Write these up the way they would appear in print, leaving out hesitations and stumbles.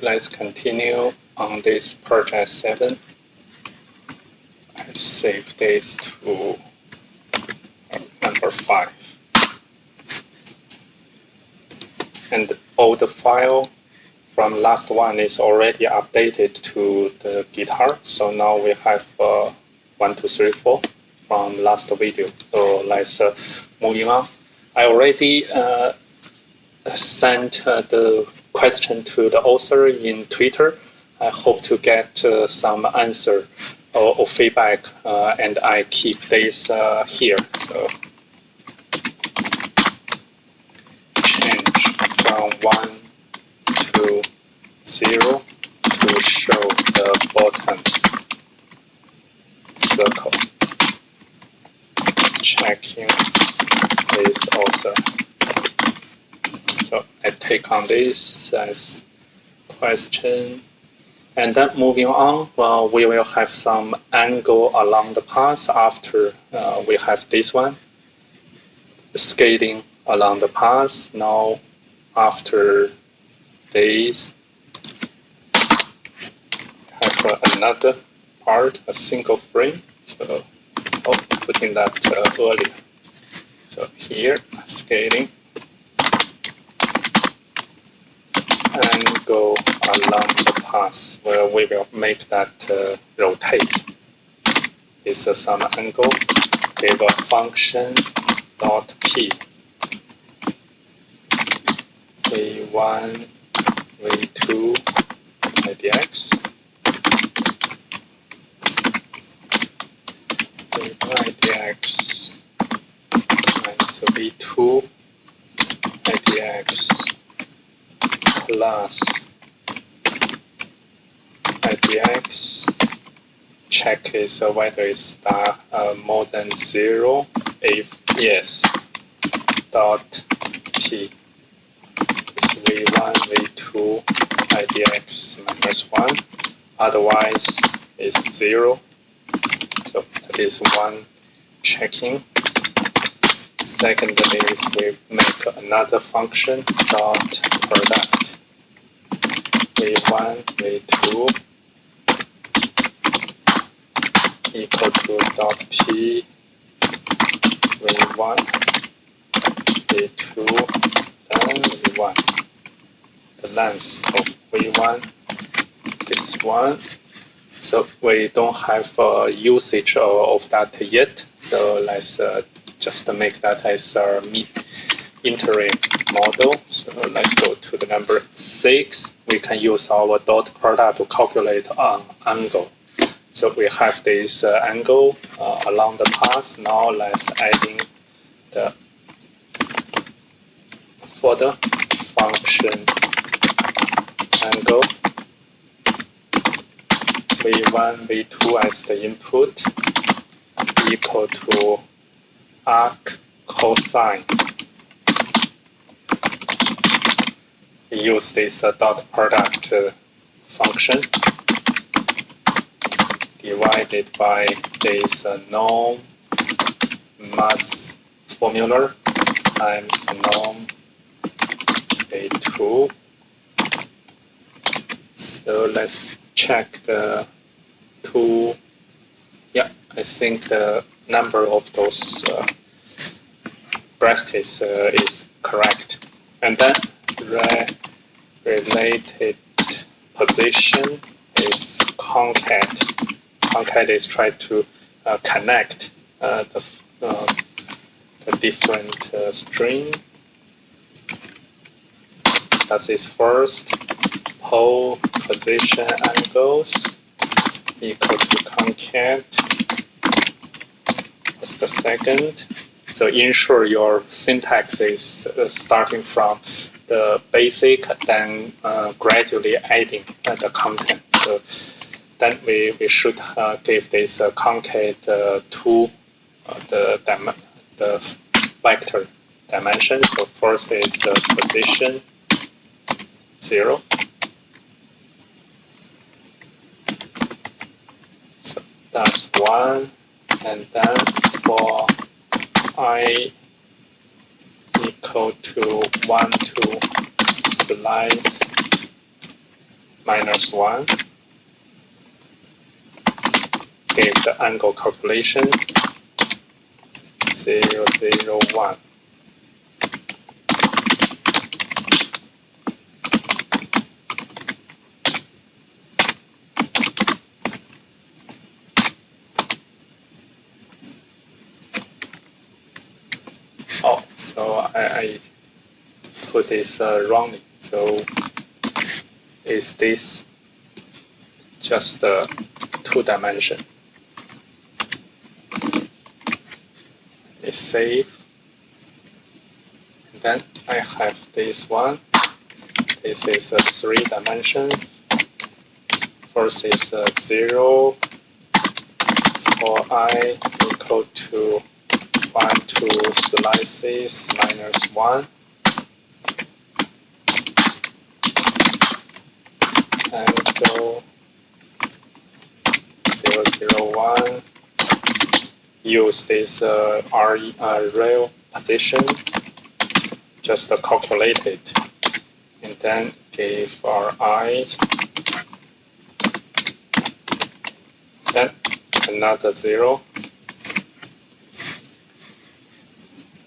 let's continue on this project 7. I save this to number 5. And all the file from last one is already updated to the GitHub. So now we have 1, 2, 3, 4 from last video. So let's moving on. I already sent the question to the author in Twitter. I hope to get some answer or feedback, and I keep this here. So change from 1 to 0 to show the bottom circle. Checking this author. So I take on this as question. And then moving on, well, we will have some angle along the path after we have this one. Scaling along the path. Now after this, have another part, a single frame. So putting that earlier. So here, scaling. Angle along the path where we will make that rotate. It's some angle. Give a function dot p. v1, v2, idx. idx minus v2 idx plus idx. Check is whether it's more than 0. If yes, dot p is v1, v2, idx minus 1. Otherwise, it's 0. So that is one checking. Secondly, is we make another function dot product v1, v2 equal to dot p v1, v2, and v1. The length of v1, this one. So we don't have usage of that yet. So let's just make that as our interim model. So let's go to the number 6. We can use our dot product to calculate angle. So we have this angle along the path. Now let's adding the further function angle. v1, v2 as the input equal to arc cosine. We use this dot product function divided by this norm mass formula times norm v2. So let's check the two. Yeah, I think the number of those brackets is correct. And then related position is concat. Concat is try to connect the different string. That is first. Pole position angles equal to concat. That's the second. So ensure your syntax is starting from the basic, then gradually adding the content. So then we should give this concat to the vector dimension. So first is the position 0. So that's 1, and then for I equal to 1 to slice -1. Give the angle calculation 0, 0, 1. Oh, so I put this wrongly. So is this just 2-dimension? It's safe. And then I have this one. This is a 3-dimension. First is 0 for I equal to 1, 2 slices -1. Angle 0, 0, 1. Use this rail position, just calculate it, and then give Ri, then another 0.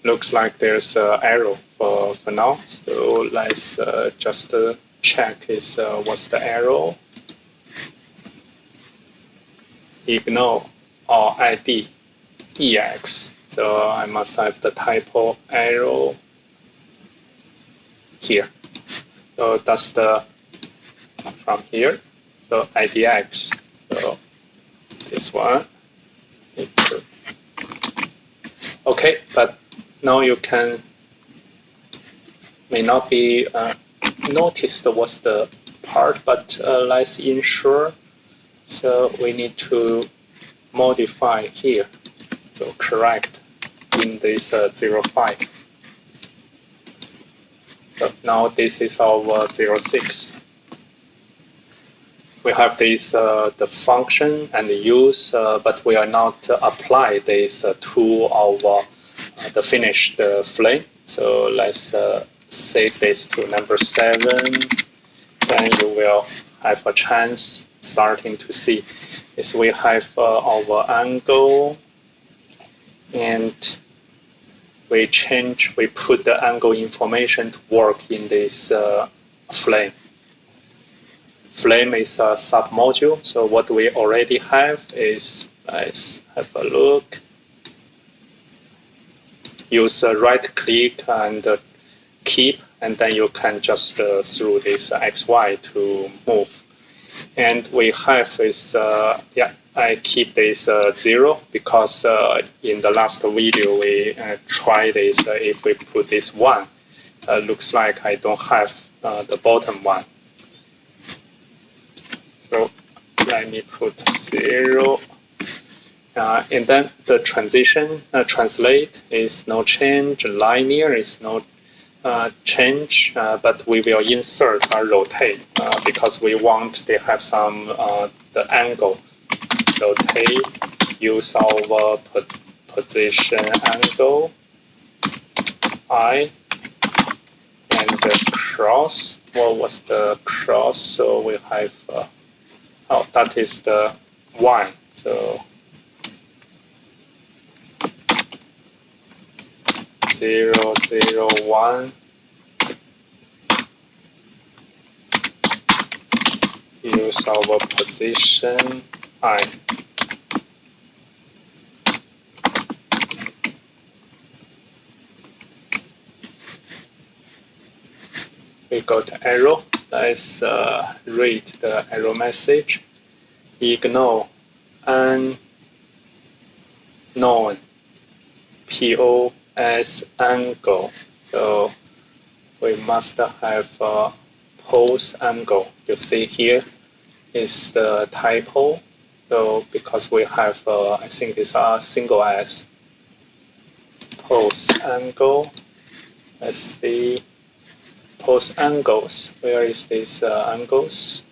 Looks like there's an arrow for now, so let's just check is what's the arrow. Ignore or ID EX. So I must have the typo arrow here. So that's the from here. So IDX. So this one. Okay, but now you may not be noticed what's the part, but let's ensure. So we need to modify here. So correct in this 05. So now this is our 06. We have this the function and the use, but we are not apply this to our the finished flame. So let's save this to number 7. Then you will have a chance starting to see is we have our angle, and we put the angle information to work in this flame. Flame is a submodule, so what we already have is, let's have a look. Use right click and keep, and then you can just through this XY to move. And we have is, I keep this 0 because in the last video we tried this. If we put this 1, looks like I don't have the bottom one. So let me put 0. And then the transition, translate is no change, linear is no change, but we will insert or rotate because we want to have some the angle. Rotate, use our position angle, I, and the cross. What was the cross? So we have, oh, that is the Y. So 0, 0, 1. Use our position I. We got arrow. Let's read the arrow message. Ignore unknown POS angle. So we must have a pose angle. You see here is the typo. So because we have, I think it's a single S. Pose angle. Let's see. Pose angles. Where is this angles?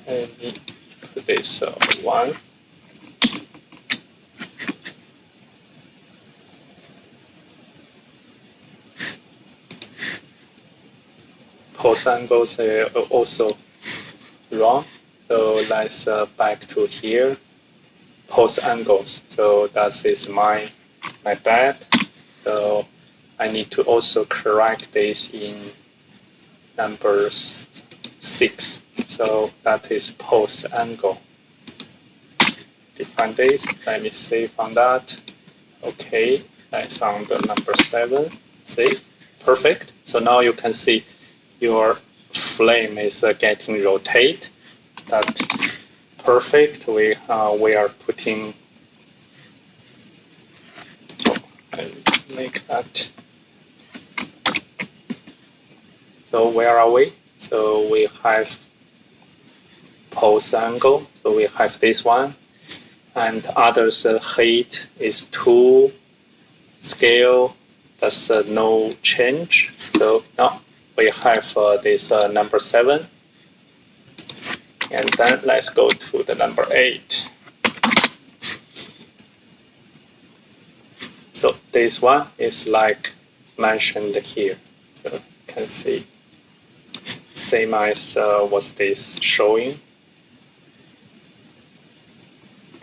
Let me put this 1. pose angles are also wrong. So let's back to here. Pose angles. So that is my bad. So I need to also correct this in number 6. So that is pose angle. Define this. Let me save on that. Okay, that's on the number 7. Save. Perfect. So now you can see your flame is getting rotate. That's perfect. We are putting. I'll make that. So where are we? So we have pose angle. So we have this one, and others height is 2. Scale, that's no change. So now we have this number 7. And then let's go to the number 8. So this one is like mentioned here. So you can see same as what's this showing.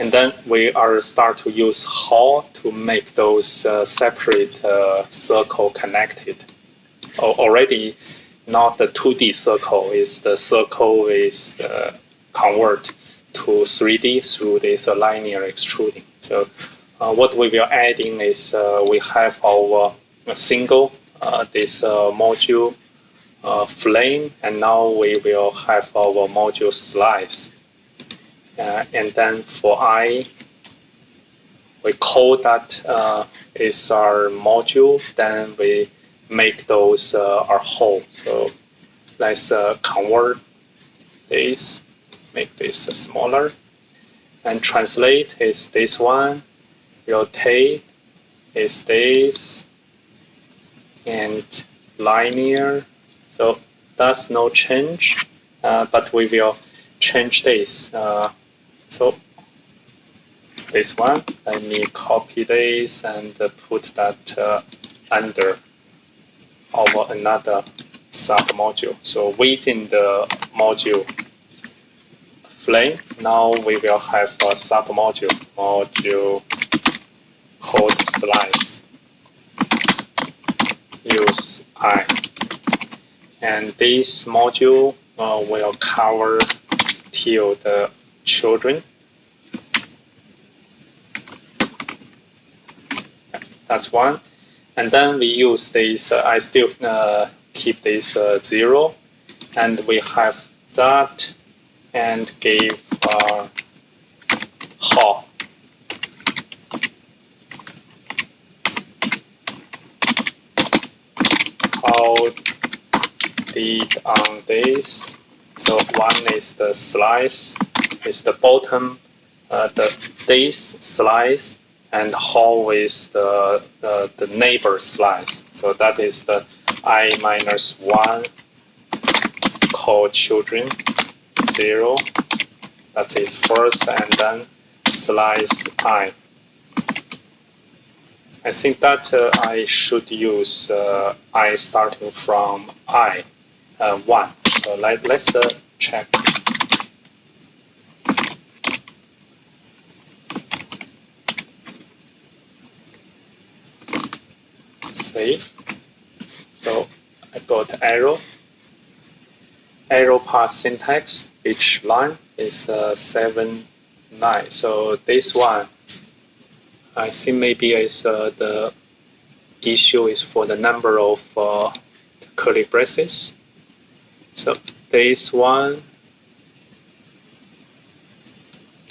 And then we are start to use how to make those separate circle connected. Already not the 2D circle, is the circle is convert to 3D through this linear extruding. So what we will adding is we have our single this module flame, and now we will have our module slice. And then for I, we call that is our module. Then we make those our hole. So let's convert this, make this smaller, and translate is this one. Rotate is this, and linear. So that's no change, but we will change this. So this one, let me copy this and put that under our another sub-module. So within the module flame, now we will have a sub-module, module called slice. Use I. And this module will cover till the children. That's one. And then we use this, I still keep this 0. And we have that and give how. How did on this. So one is the slice, is the bottom, this slice, and how is the neighbor slice. So that is the I minus 1 called children 0. That is first, and then slice I. I think that I should use I starting from I 1. So let's check. Save. So I got arrow. Arrow path syntax, each line is 7, 9. So this one, I think maybe is the issue is for the number of curly braces. So this one,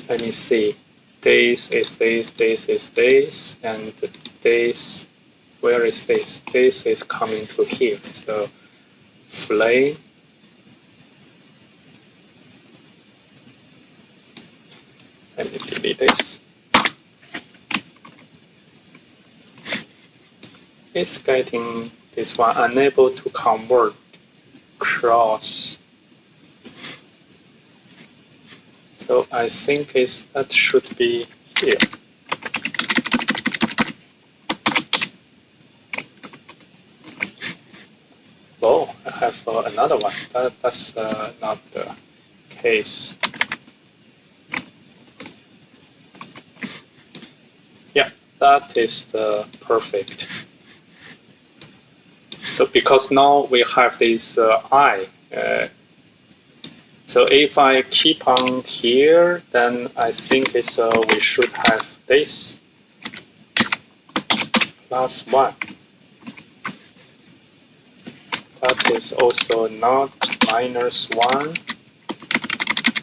let me see. This is this, and this. Where is this? This is coming to here. So flame. Let me delete this. It's getting this one unable to convert cross. So I think that should be here. Oh, I have another another one. That's not the case. Yeah, that is the perfect. So because now we have this I. So if I keep on here, then I think it's, we should have this plus 1. That is also not minus 1.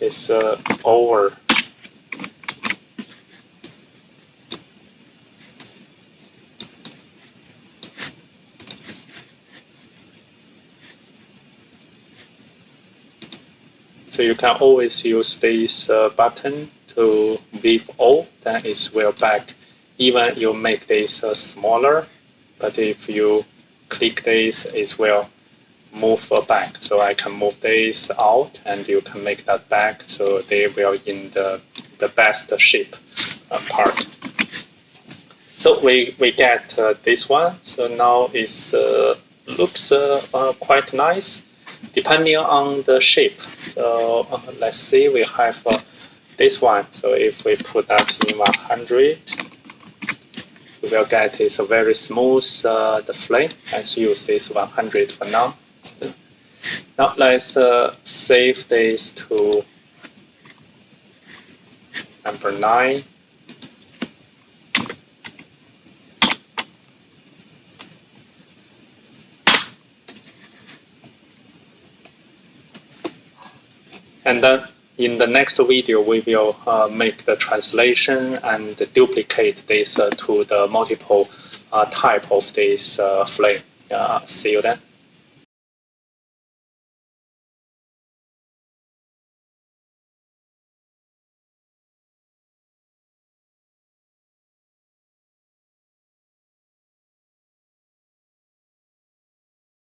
It's over. So you can always use this button to leave all, then it will back. Even you make this smaller, but if you click this, it will move back. So I can move this out, and you can make that back, so they will in the best shape part. So we get this one. So now it looks quite nice, depending on the shape. So let's see, we have this one. So if we put that in 100, we will get is a very smooth the flame. Let's use this 100 for now. So now let's save this to number 9. And then in the next video, we will make the translation and duplicate this to the multiple type of this flame. See you then.